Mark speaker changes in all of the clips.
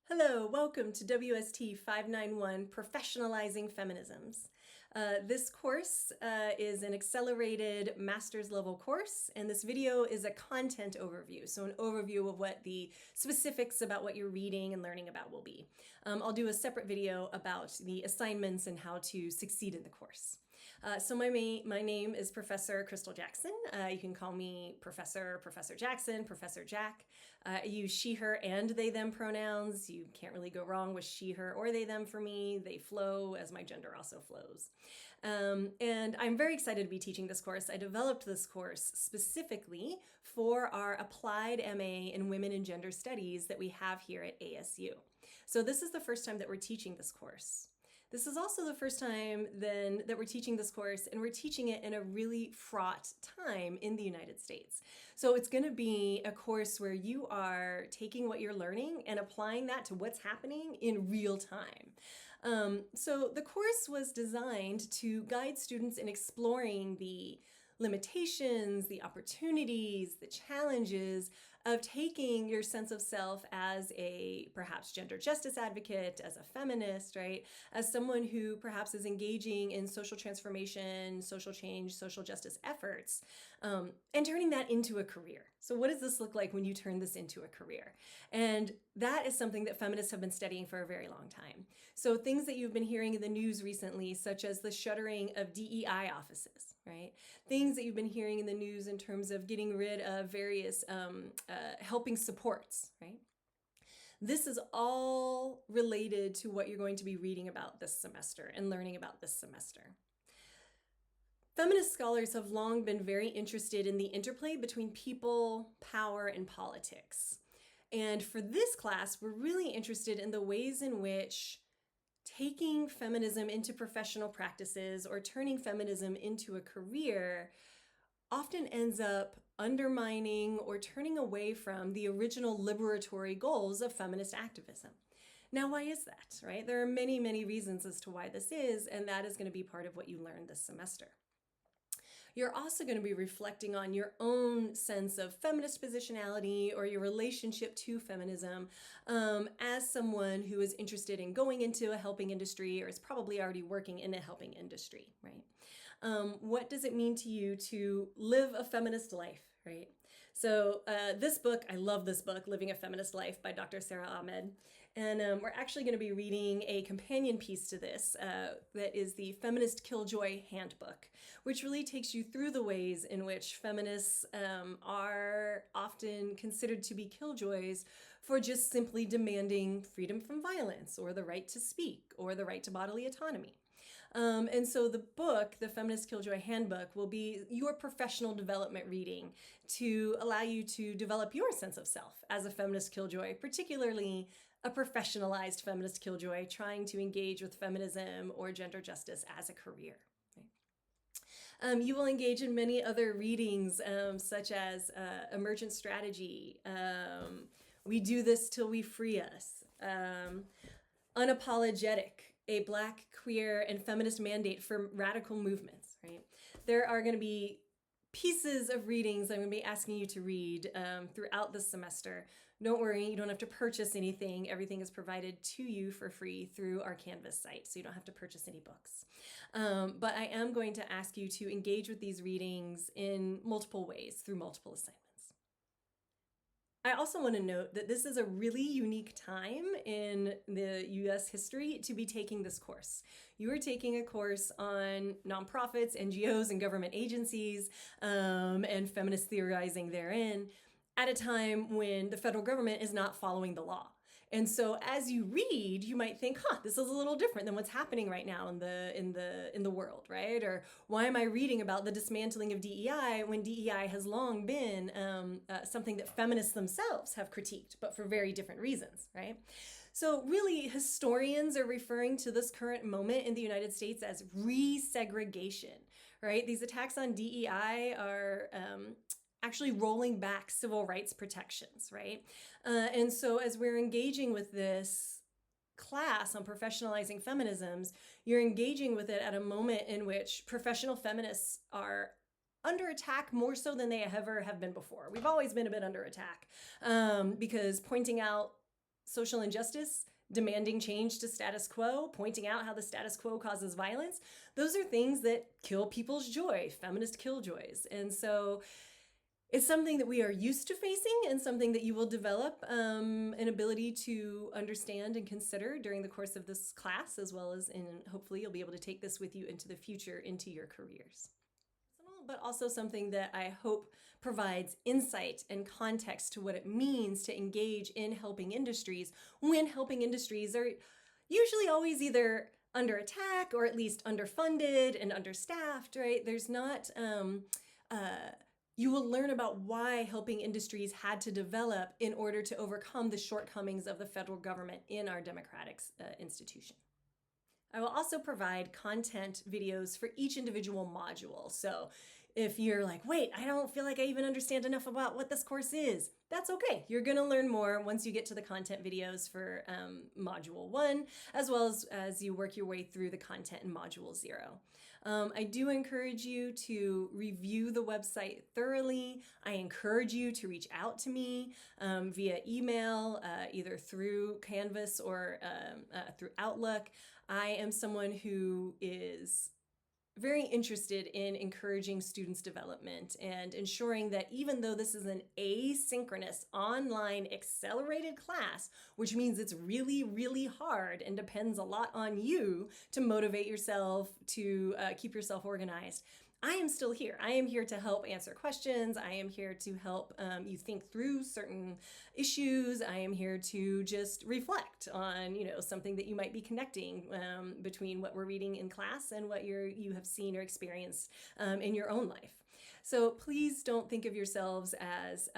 Speaker 1: Hello, welcome to WST 591, Professionalizing Feminisms. This course is an accelerated master's level course, and this video is a content overview, so an overview of what the specifics about what you're reading and learning about will be. I'll do a separate video about the assignments and how to succeed in the course. So my name is Professor Crystal Jackson. You can call me Professor Jackson, Professor Jack. I use she, her, and they, them pronouns. You can't really go wrong with she, her, or they, them for me. They flow as my gender also flows. And I'm very excited to be teaching this course. I developed this course specifically for our applied MA in Women and Gender Studies that we have here at ASU. So this is the first time that we're teaching this course. This is also the first time then that we're teaching this course, and we're teaching it in a really fraught time in the United States. So it's going to be a course where you are taking what you're learning and applying that to what's happening in real time. So the course was designed to guide students in exploring the limitations, the opportunities, the challenges of taking your sense of self as a perhaps gender justice advocate, as a feminist, right? As someone who perhaps is engaging in social transformation, social change, social justice efforts, and turning that into a career. So what does this look like when you turn this into a career? And that is something that feminists have been studying for a very long time. So things that you've been hearing in the news recently, such as the shuttering of DEI offices, right? Things that you've been hearing in the news in terms of getting rid of various helping supports, right? This is all related to what you're going to be reading about this semester and learning about this semester. Feminist scholars have long been very interested in the interplay between people, power, and politics. And for this class, we're really interested in the ways in which taking feminism into professional practices or turning feminism into a career often ends up undermining or turning away from the original liberatory goals of feminist activism. Now, why is that, right? There are many, many reasons as to why this is, and that is going to be part of what you learn this semester. You're also going to be reflecting on your own sense of feminist positionality or your relationship to feminism as someone who is interested in going into a helping industry or is probably already working in a helping industry, right? What does it mean to you to live a feminist life, right? So this book, I love this book, Living a Feminist Life by Dr. Sarah Ahmed. And we're actually going to be reading a companion piece to this that is the Feminist Killjoy Handbook, which really takes you through the ways in which feminists are often considered to be killjoys for just simply demanding freedom from violence or the right to speak or the right to bodily autonomy. And so the book, the Feminist Killjoy Handbook, will be your professional development reading to allow you to develop your sense of self as a feminist killjoy, particularly a professionalized feminist killjoy trying to engage with feminism or gender justice as a career. You will engage in many other readings, such as Emergent Strategy, We Do This Till We Free Us, Unapologetic, a Black, queer, and feminist mandate for radical movements, right? There are going to be pieces of readings I'm going to be asking you to read throughout this semester. Don't worry, you don't have to purchase anything. Everything is provided to you for free through our Canvas site, so you don't have to purchase any books. But I am going to ask you to engage with these readings in multiple ways through multiple assignments. I also want to note that this is a really unique time in the US history to be taking this course. You are taking a course on nonprofits, NGOs, and government agencies, and feminist theorizing therein at a time when the federal government is not following the law. And so as you read, you might think, this is a little different than what's happening right now in the world, right? Or why am I reading about the dismantling of DEI when DEI has long been something that feminists themselves have critiqued, but for very different reasons, right? So really, historians are referring to this current moment in the United States as resegregation, right? These attacks on DEI are actually rolling back civil rights protections, right? And so as we're engaging with this class on professionalizing feminisms, you're engaging with it at a moment in which professional feminists are under attack more so than they ever have been before. We've always been a bit under attack because pointing out social injustice, demanding change to status quo, pointing out how the status quo causes violence, those are things that kill people's joy, feminist killjoys. And so it's something that we are used to facing and something that you will develop an ability to understand and consider during the course of this class, as well as hopefully you'll be able to take this with you into the future, into your careers. But also something that I hope provides insight and context to what it means to engage in helping industries when helping industries are usually always either under attack or at least underfunded and understaffed, right? There's not, you will learn about why helping industries had to develop in order to overcome the shortcomings of the federal government in our democratic institution. I will also provide content videos for each individual module. So if you're like, wait, I don't feel like I even understand enough about what this course is, that's okay. You're going to learn more once you get to the content videos for Module 1, as well as you work your way through the content in Module 0. I do encourage you to review the website thoroughly. I encourage you to reach out to me via email, either through Canvas or through Outlook. I am someone who is very interested in encouraging students' development and ensuring that even though this is an asynchronous online accelerated class, which means it's really, really hard and depends a lot on you to motivate yourself, to keep yourself organized, I am still here. I am here to help answer questions. I am here to help you think through certain issues. I am here to just reflect on, something that you might be connecting between what we're reading in class and what you have seen or experienced in your own life. So please don't think of yourselves as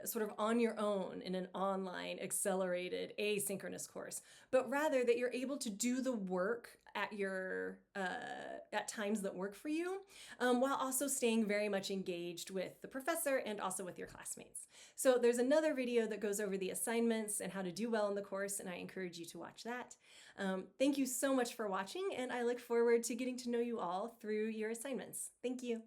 Speaker 1: sort of on your own in an online, accelerated, asynchronous course, but rather that you're able to do the work at times that work for you, while also staying very much engaged with the professor and also with your classmates. So there's another video that goes over the assignments and how to do well in the course, and I encourage you to watch that. Thank you so much for watching, and I look forward to getting to know you all through your assignments. Thank you.